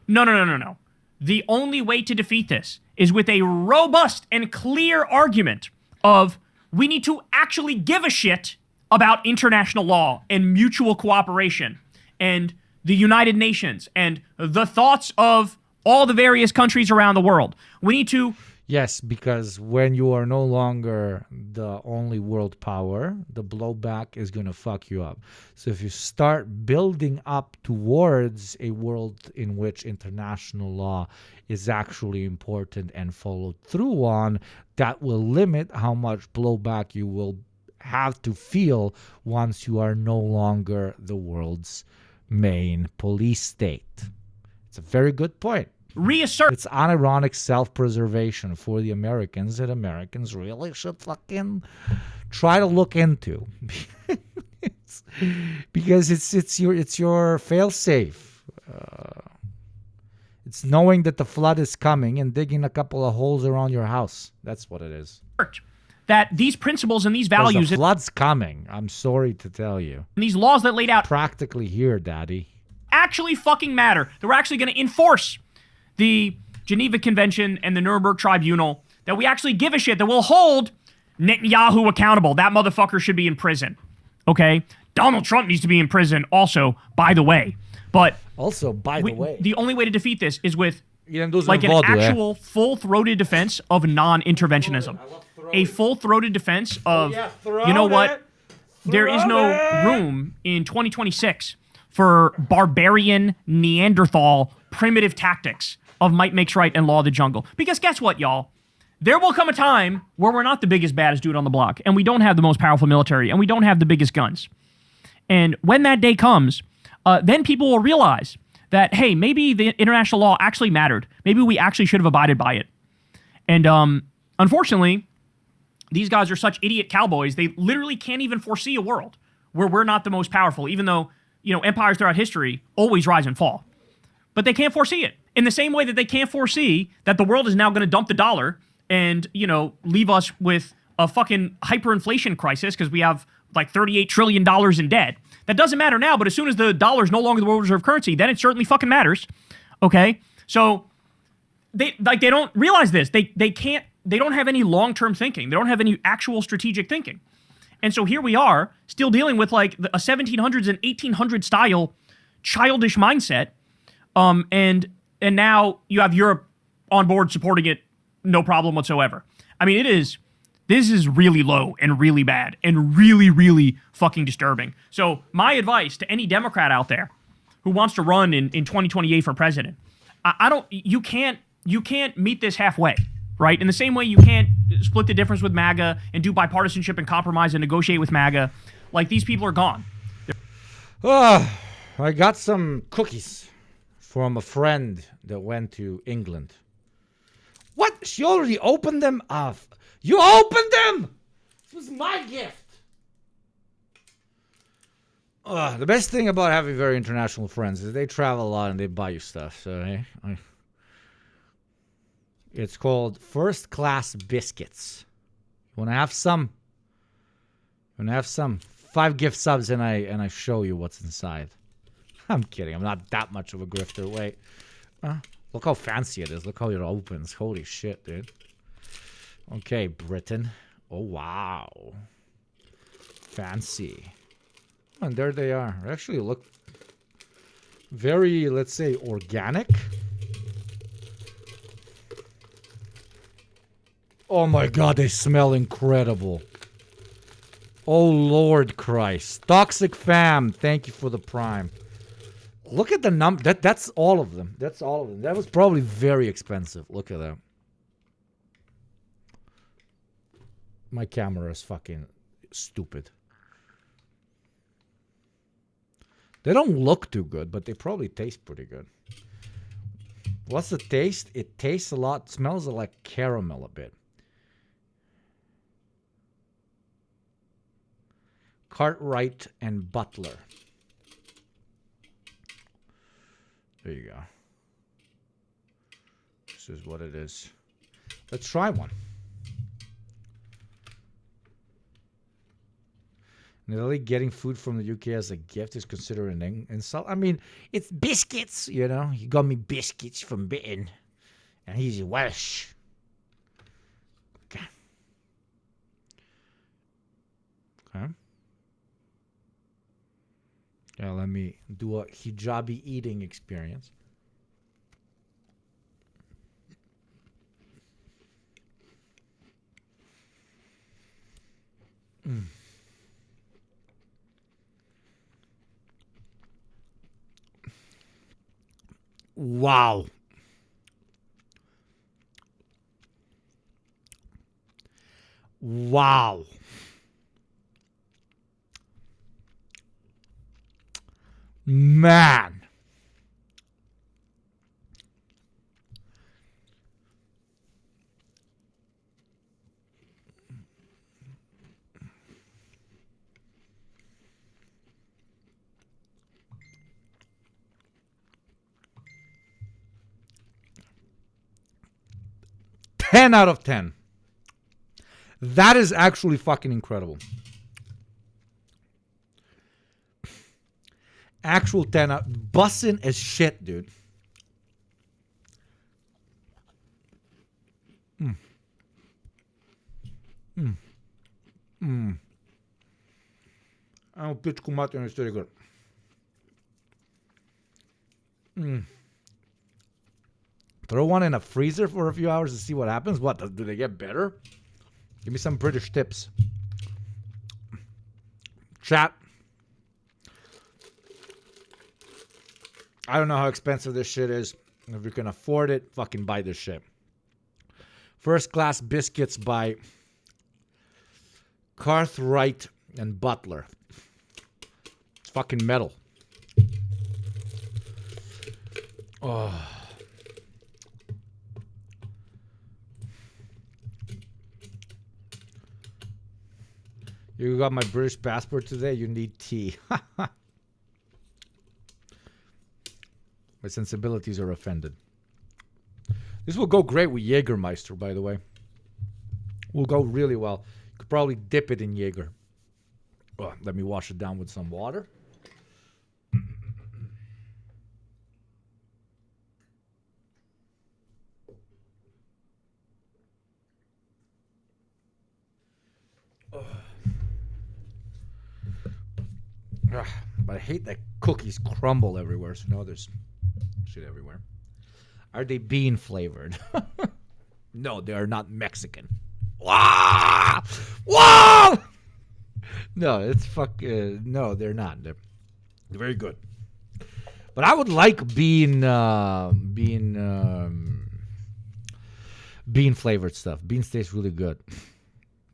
No. The only way to defeat this is with a robust and clear argument of we need to actually give a shit about international law and mutual cooperation and the United Nations and the thoughts of all the various countries around the world. We need to... Yes, because when you are no longer the only world power, the blowback is going to fuck you up. So if you start building up towards a world in which international law is actually important and followed through on, that will limit how much blowback you will have to feel once you are no longer the world's main police state. It's a very good point. Reassert. It's unironic self-preservation for the Americans that Americans really should fucking try to look into. because it's your failsafe. It's knowing that the flood is coming and digging a couple of holes around your house. That's what it is. That these principles and these 'Cause values the flood's coming. I'm sorry to tell you. and these laws that laid out Practically here, Daddy. actually fucking matter. That we're actually going to enforce the Geneva Convention and the Nuremberg Tribunal. That we actually give a shit. That we'll hold Netanyahu accountable. That motherfucker should be in prison. Okay? Donald Trump needs to be in prison also, by the way. But Also, by the way, the only way to defeat this is with like like an actual full-throated defense of non-interventionism. A full-throated defense of, you know what? There is no room in 2026 for barbarian, Neanderthal, primitive tactics of might makes right and law of the jungle. Because guess what, y'all? There will come a time where we're not the biggest, baddest dude on the block, and we don't have the most powerful military, and we don't have the biggest guns. And when that day comes, then people will realize that, hey, maybe the international law actually mattered. Maybe we actually should have abided by it. And unfortunately, these guys are such idiot cowboys, they literally can't even foresee a world where we're not the most powerful, even though, you know, empires throughout history always rise and fall. But they can't foresee it. In the same way that they can't foresee that the world is now going to dump the dollar and, you know, leave us with a fucking hyperinflation crisis because we have like $38 trillion in debt. That doesn't matter now, but as soon as the dollar is no longer the world reserve currency, then it certainly fucking matters. Okay? So they don't realize this. They don't have any long-term thinking. They don't have any actual strategic thinking. And so here we are, still dealing with like a 1700s and 1800s style childish mindset. And now you have Europe on board supporting it, no problem whatsoever. I mean, this is really low and really bad and really, really fucking disturbing. So my advice to any Democrat out there who wants to run in 2028 for president, you can't meet this halfway, right? In the same way you can't split the difference with MAGA and do bipartisanship and compromise and negotiate with MAGA. Like, these people are gone. I got some cookies from a friend that went to England. What? She already opened them? You opened them! This was my gift. The best thing about having very international friends is they travel a lot and they buy you stuff. So it's called First Class Biscuits. You want to have some? 5 gift subs and I show you what's inside. I'm kidding. I'm not that much of a grifter. Wait. Look how fancy it is. Look how it opens. Holy shit, dude. Okay, Britain. Oh, wow. Fancy. And there they are. They actually look very, let's say, organic. Oh my god, they smell incredible. Oh, Lord Christ. Toxic Fam, thank you for the prime. Look at the number. That's all of them. That's all of them. That was probably very expensive. Look at that. My camera is fucking stupid. They don't look too good, but they probably taste pretty good. What's the taste? It tastes a lot. Smells like caramel a bit. Cartwright and Butler. There you go. This is what it is. Let's try one. Nearly getting food from the UK as a gift is considered an insult. I mean, it's biscuits, you know. You got me biscuits from Britain. And he's Welsh. Okay. Okay. Yeah, let me do a hijabi eating experience. Wow. Wow. Man. 10 out of 10. That is actually fucking incredible. Actual 10 out. Bussin' as shit, dude. Oh, pičku materinu, it's very good. Throw one in a freezer for a few hours to see what happens. What, do they get better? Give me some British tips. Chat. I don't know how expensive this shit is. If you can afford it, fucking buy this shit. First class biscuits by Cartwright and Butler. It's fucking metal. Oh. You got my British passport today? You need tea. My sensibilities are offended. This will go great with Jägermeister, by the way. Will go really well. You could probably dip it in Jaeger. Oh, let me wash it down with some water. But I hate that cookies crumble everywhere. So now there's shit everywhere. Are they bean flavored? No, they are not Mexican. Wow! Whoa! No, it's no, they're not. They're very good. But I would like bean flavored stuff. Beans taste really good.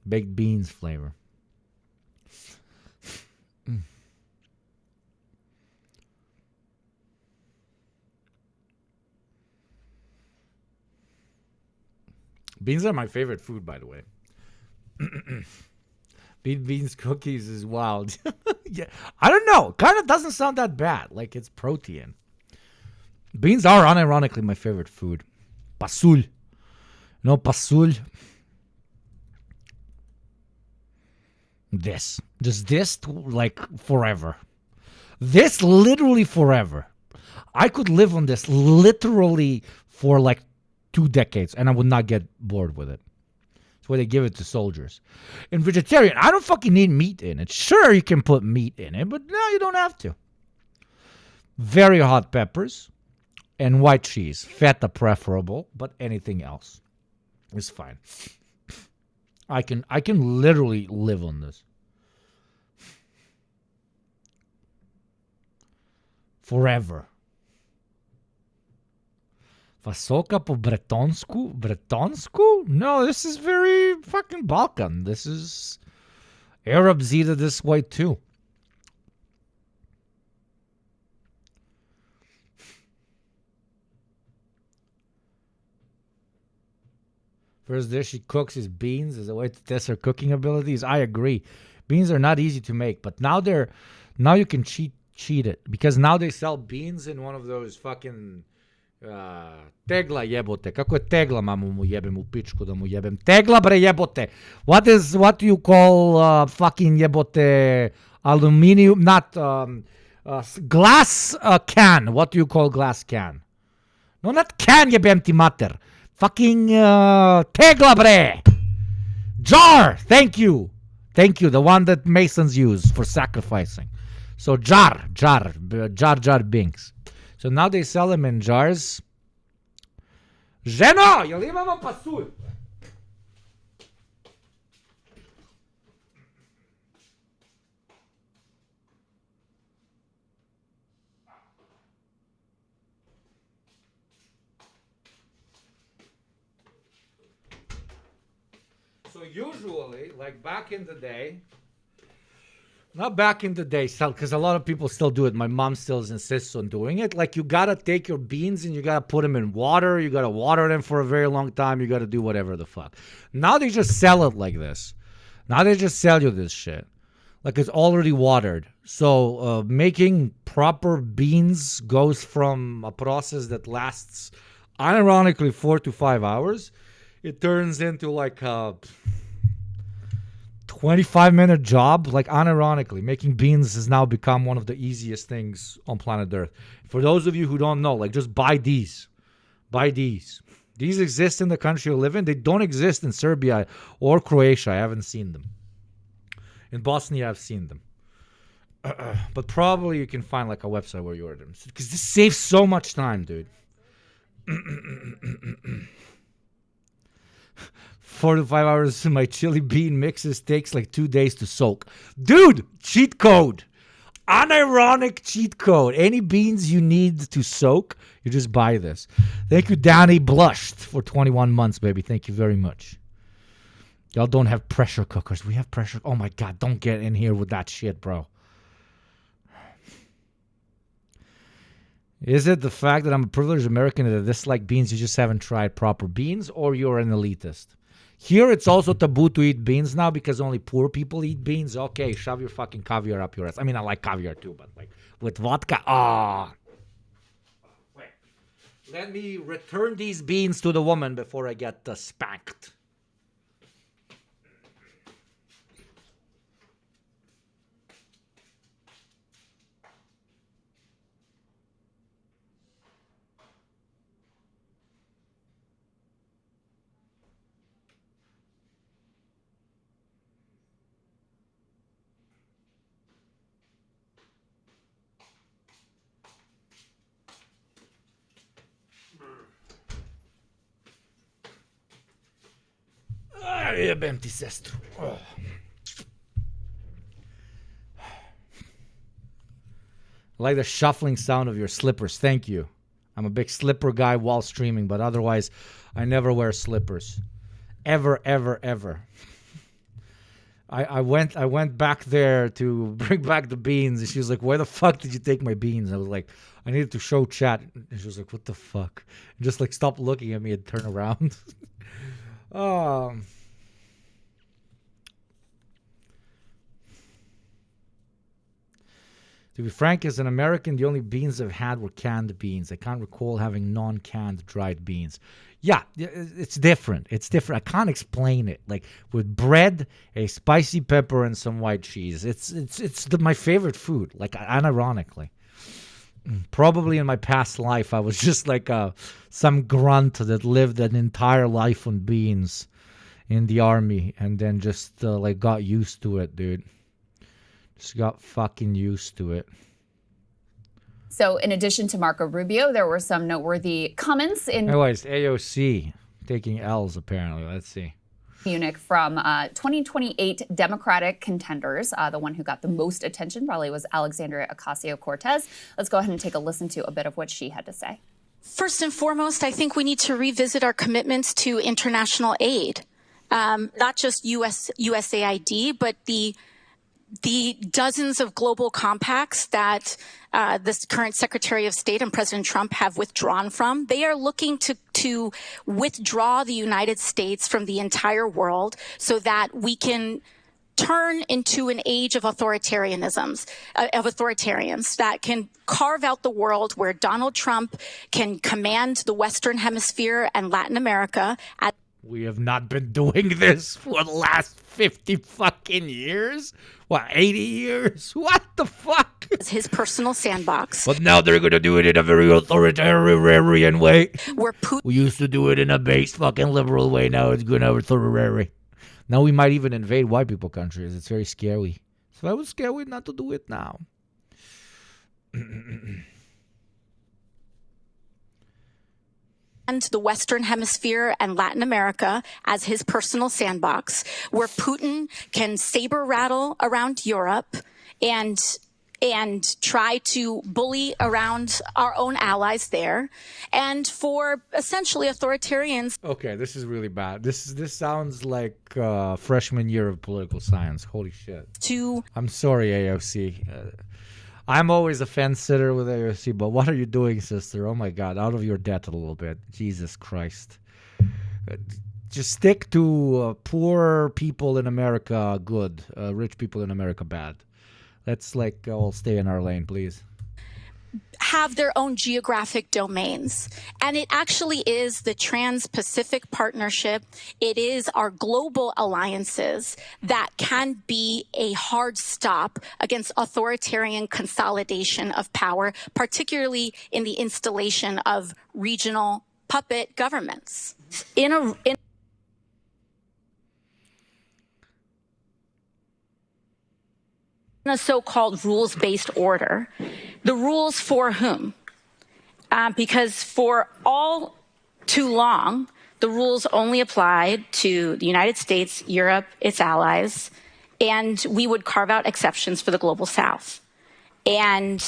Baked beans flavor. Beans are my favorite food, by the way. Beans cookies is wild. Yeah, I don't know. Kind of doesn't sound that bad. Like it's protein. Beans are unironically my favorite food. Pasul. No pasul. This. Just this like forever. This literally forever. I could live on this literally for like 2 decades, and I would not get bored with it. That's why they give it to soldiers. In vegetarian, I don't fucking need meat in it. Sure, you can put meat in it, but no, you don't have to. Very hot peppers and white cheese. Feta preferable, but anything else is fine. I can literally live on this. Forever. Fasoka po bretonsku? Bretonsku? No, this is very fucking Balkan. This is... Arabs eat it this way too. First dish she cooks is beans as a way to test her cooking abilities. I agree. Beans are not easy to make, but now you can cheat it. Because now they sell beans in one of those fucking... tegla jebote. Kako je tegla, mamu mu jebem u pičku da mu jebem. Tegla bre jebote. What do you call fucking jebote aluminium, not glass can. What do you call glass can? No, not can jebem ti mater. Fucking tegla bre. Jar. Thank you. The one that Masons use for sacrificing. So jar binks. So now they sell them in jars. Ženo, jel imamo pasulj? So usually, like back in the day, not back in the day, because a lot of people still do it. My mom still insists on doing it. Like, you got to take your beans and you got to put them in water. You got to water them for a very long time. You got to do whatever the fuck. Now they just sell it like this. Now they just sell you this shit. Like, it's already watered. So making proper beans goes from a process that lasts, unironically, 4 to 5 hours it turns into like a 25-minute job. Like, unironically, making beans has now become one of the easiest things on planet Earth. For those of you who don't know, like, just buy these. Buy these. These exist in the country you live in. They don't exist in Serbia or Croatia. I haven't seen them. In Bosnia, I've seen them. But probably you can find like a website where you order them. Because this saves so much time, dude. 4 to 5 hours my chili bean mixes takes like 2 days to soak. Dude, cheat code. Unironic cheat code. Any beans you need to soak, you just buy this. Thank you, Danny Blushed, for 21 months, baby. Thank you very much. Y'all don't have pressure cookers. We have pressure. Oh my God, don't get in here with that shit, bro. Is it the fact that I'm a privileged American that I dislike beans, you just haven't tried proper beans, or you're an elitist? Here, it's also taboo to eat beans now because only poor people eat beans. Okay, shove your fucking caviar up your ass. I mean, I like caviar too, but like with vodka, Wait. Let me return these beans to the woman before I get spanked. Jebem ti sestru. I like the shuffling sound of your slippers. Thank you. I'm a big slipper guy while streaming, but otherwise, I never wear slippers. Ever, ever, ever. I went back there to bring back the beans, and she was like, "Where the fuck did you take my beans?" I was like, "I needed to show chat." And she was like, "What the fuck?" And just like stopped looking at me and turn around. To be frank, as an American, the only beans I've had were canned beans. I can't recall having non-canned dried beans. Yeah, it's different. It's different. I can't explain it. Like with bread, a spicy pepper, and some white cheese. It's my favorite food. Like unironically, probably in my past life, I was just like some grunt that lived an entire life on beans in the army, and then just like got used to it, dude. Just got fucking used to it. So in addition to Marco Rubio, there were some noteworthy comments in Anyways, AOC taking L's apparently. Let's see. Munich from 2028 Democratic contenders. The one who got the most attention probably was Alexandria Ocasio-Cortez. Let's go ahead and take a listen to a bit of what she had to say. First and foremost, I think we need to revisit our commitments to international aid, not just USAID, but the dozens of global compacts that this current Secretary of State and President Trump have withdrawn from. They are looking to withdraw the United States from the entire world so that we can turn into an age of authoritarians that can carve out the world where Donald Trump can command the Western Hemisphere and Latin America. We have not been doing this for the last 50 fucking years? What, 80 years? What the fuck? It's his personal sandbox. But now they're going to do it in a very authoritarian way. We used to do it in a base fucking liberal way. Now it's going to authoritarian. Now we might even invade white people countries. It's very scary. So I was scared not to do it now. And the Western Hemisphere and Latin America as his personal sandbox, where Putin can saber rattle around Europe and try to bully around our own allies there, and for essentially authoritarians. Okay, this is really bad. This sounds like freshman year of political science. Holy shit. I'm sorry, AOC. I'm always a fence sitter with AOC, but what are you doing, sister? Oh my God, out of your depth a little bit. Jesus Christ. Just stick to poor people in America good, rich people in America bad. Let's all stay in our lane, please. have their own geographic domains. And it actually is the Trans-Pacific Partnership. It is our global alliances that can be a hard stop against authoritarian consolidation of power, particularly in the installation of regional puppet governments. In a so-called rules-based order. The rules for whom? Because for all too long, the rules only applied to the United States, Europe, its allies, and we would carve out exceptions for the global South. And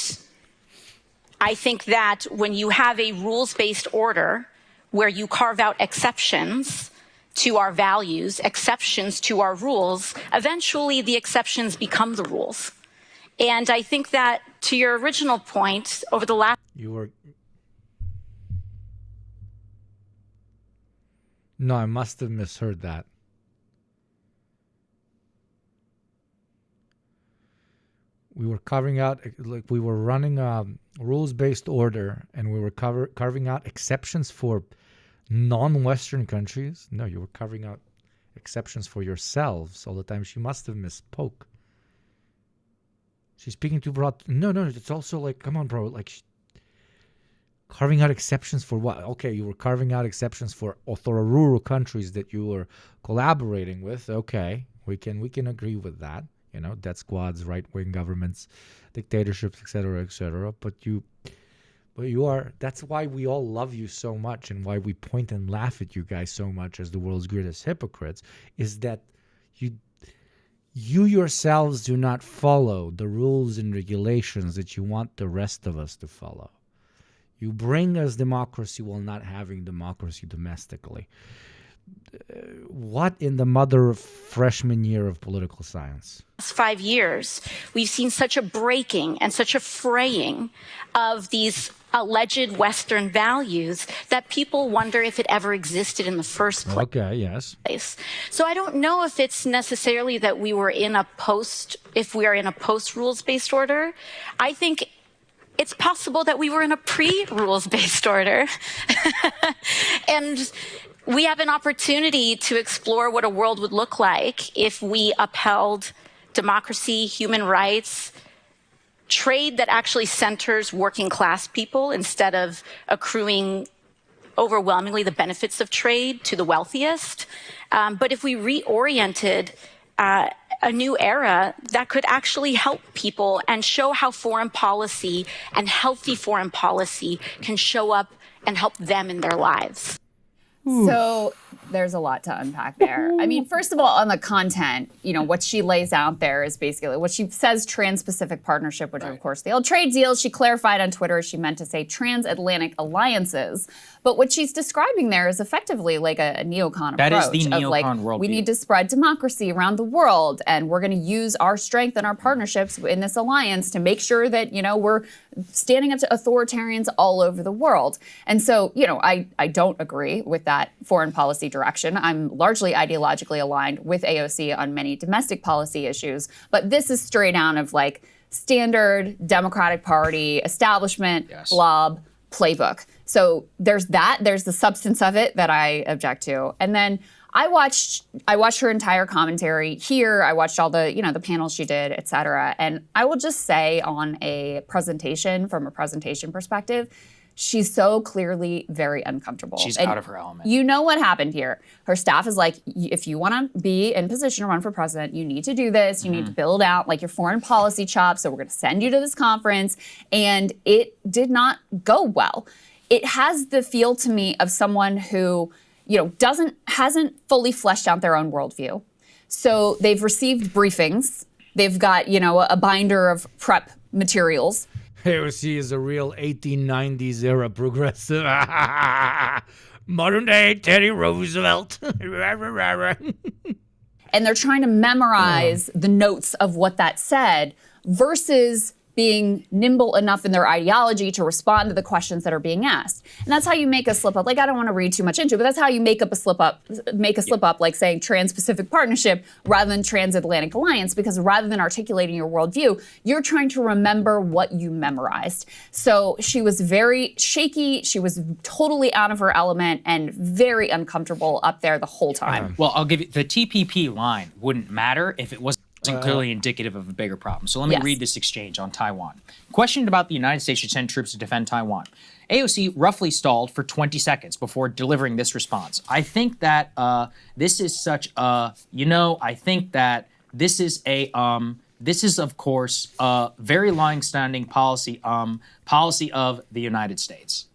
I think that when you have a rules-based order where you carve out exceptions to our values, exceptions to our rules, eventually the exceptions become the rules. And I think that, to your original point, over the last... No, I must have misheard that. We were carving out, like we were running a rules-based order, and we were carving out exceptions for non-Western countries. No, you were carving out exceptions for yourselves all the time. She must have misspoke. She's speaking too broad. No, it's also like, come on, bro. Like, carving out exceptions for what? Okay, you were carving out exceptions for rural countries that you were collaborating with. Okay, we can agree with that. You know, death squads, right-wing governments, dictatorships, etc., etc. But you are. That's why we all love you so much, and why we point and laugh at you guys so much as the world's greatest hypocrites. Is that you yourselves do not follow the rules and regulations that you want the rest of us to follow. You bring us democracy while not having democracy domestically. What in the mother of freshman year of political science? 5 years, we've seen such a breaking and such a fraying of these alleged Western values that people wonder if it ever existed in the first place. Okay, yes. So I don't know if it's necessarily that we are in a post-rules-based order. I think it's possible that we were in a pre-rules-based order. And we have an opportunity to explore what a world would look like if we upheld democracy, human rights, trade that actually centers working class people instead of accruing overwhelmingly the benefits of trade to the wealthiest. But if we reoriented a new era that could actually help people and show how foreign policy and healthy foreign policy can show up and help them in their lives. So there's a lot to unpack there. I mean, first of all, on the content, what she lays out there is basically what she says Trans-Pacific Partnership, which is, of course, the old trade deals. She clarified on Twitter she meant to say transatlantic alliances. But what she's describing there is effectively like a neocon approach. That is the neocon of like, worldview. We need to spread democracy around the world, and we're going to use our strength and our partnerships in this alliance to make sure that, we're standing up to authoritarians all over the world. And so, I don't agree with that foreign policy direction. I'm largely ideologically aligned with AOC on many domestic policy issues, but this is straight out of like standard Democratic Party establishment blob playbook. So there's that. There's the substance of it that I object to. And then I watched her entire commentary here. I watched all the, the panels she did, et cetera. And I will just say from a presentation perspective, she's so clearly very uncomfortable. She's out of her element. You know what happened here. Her staff is like, if you want to be in position to run for president, you need to do this. You need to build out like your foreign policy chops. So we're going to send you to this conference. And it did not go well. It has the feel to me of someone who, hasn't fully fleshed out their own worldview. So they've received briefings. They've got, a binder of prep materials. AOC is a real 1890s era progressive. Modern day Teddy Roosevelt. And they're trying to memorize the notes of what that said versus being nimble enough in their ideology to respond to the questions that are being asked. And that's how you make a slip up. Like, I don't want to read too much into it, but that's how you make a slip up, like saying Trans-Pacific Partnership rather than Transatlantic Alliance, because rather than articulating your worldview, you're trying to remember what you memorized. So she was very shaky. She was totally out of her element and very uncomfortable up there the whole time. Well, I'll give you the TPP line wouldn't matter if it wasn't clearly indicative of a bigger problem. So let me read this exchange on Taiwan. Questioned about the United States should send troops to defend Taiwan. AOC roughly stalled for 20 seconds before delivering this response. I think that this is such a, I think that this is of course a very long-standing policy of the United States.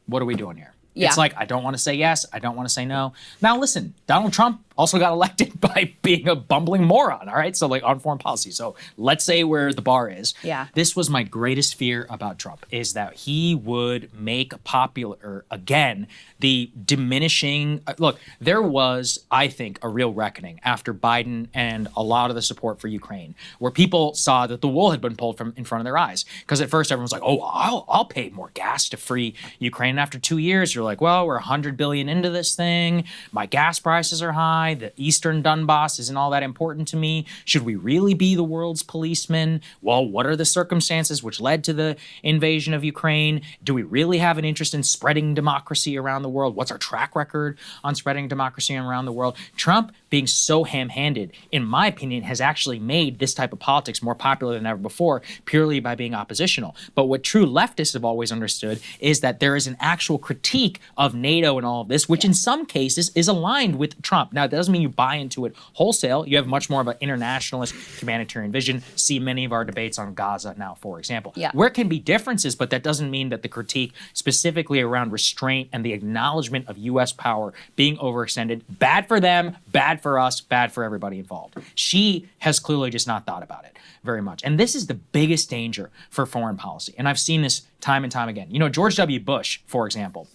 What are we doing here? Yeah. It's like, I don't want to say yes. I don't want to say no. Now, listen, Donald Trump also got elected by being a bumbling moron, all right? So, like, on foreign policy. So let's say where the bar is. Yeah. This was my greatest fear about Trump, is that he would make popular, again, the diminishing... Look, there was, I think, a real reckoning after Biden and a lot of the support for Ukraine, where people saw that the wool had been pulled from in front of their eyes. Because at first, everyone was like, oh, I'll pay more gas to free Ukraine. And after 2 years, you're like, well, we're $100 billion into this thing. My gas prices are high. The Eastern Donbass isn't all that important to me. Should we really be the world's policeman? Well, what are the circumstances which led to the invasion of Ukraine? Do we really have an interest in spreading democracy around the world? What's our track record on spreading democracy around the world? Trump being so ham-handed, in my opinion, has actually made this type of politics more popular than ever before, purely by being oppositional. But what true leftists have always understood is that there is an actual critique of NATO and all of this, which in some cases is aligned with Trump. Now, that doesn't mean you buy into it wholesale. You have much more of an internationalist humanitarian vision. See many of our debates on Gaza now, for example. Yeah. Where can be differences, but that doesn't mean that the critique specifically around restraint and the acknowledgement of U.S. power being overextended, bad for them, bad for us, bad for everybody involved. She has clearly just not thought about it very much. And this is the biggest danger for foreign policy. And I've seen this time and time again. George W. Bush, for example,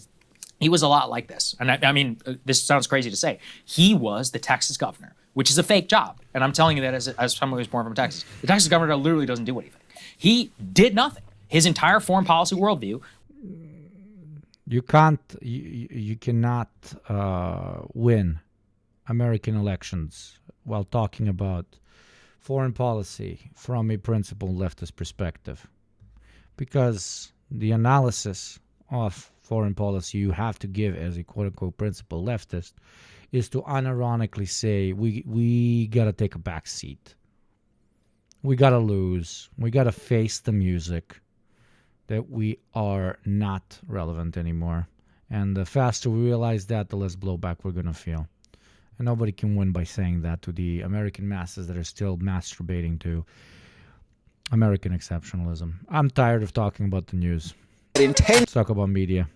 he was a lot like this. And I mean, this sounds crazy to say. He was the Texas governor, which is a fake job. And I'm telling you that as someone who's born from Texas. The Texas governor literally doesn't do anything. He did nothing. His entire foreign policy worldview. You cannot win American elections while talking about foreign policy from a principled leftist perspective. Because the analysis of foreign policy you have to give as a quote-unquote principled leftist is to unironically say, we got to take a back seat. We got to lose. We got to face the music that we are not relevant anymore. And the faster we realize that, the less blowback we're going to feel. And nobody can win by saying that to the American masses that are still masturbating to American exceptionalism. I'm tired of talking about the news. Let's talk about media.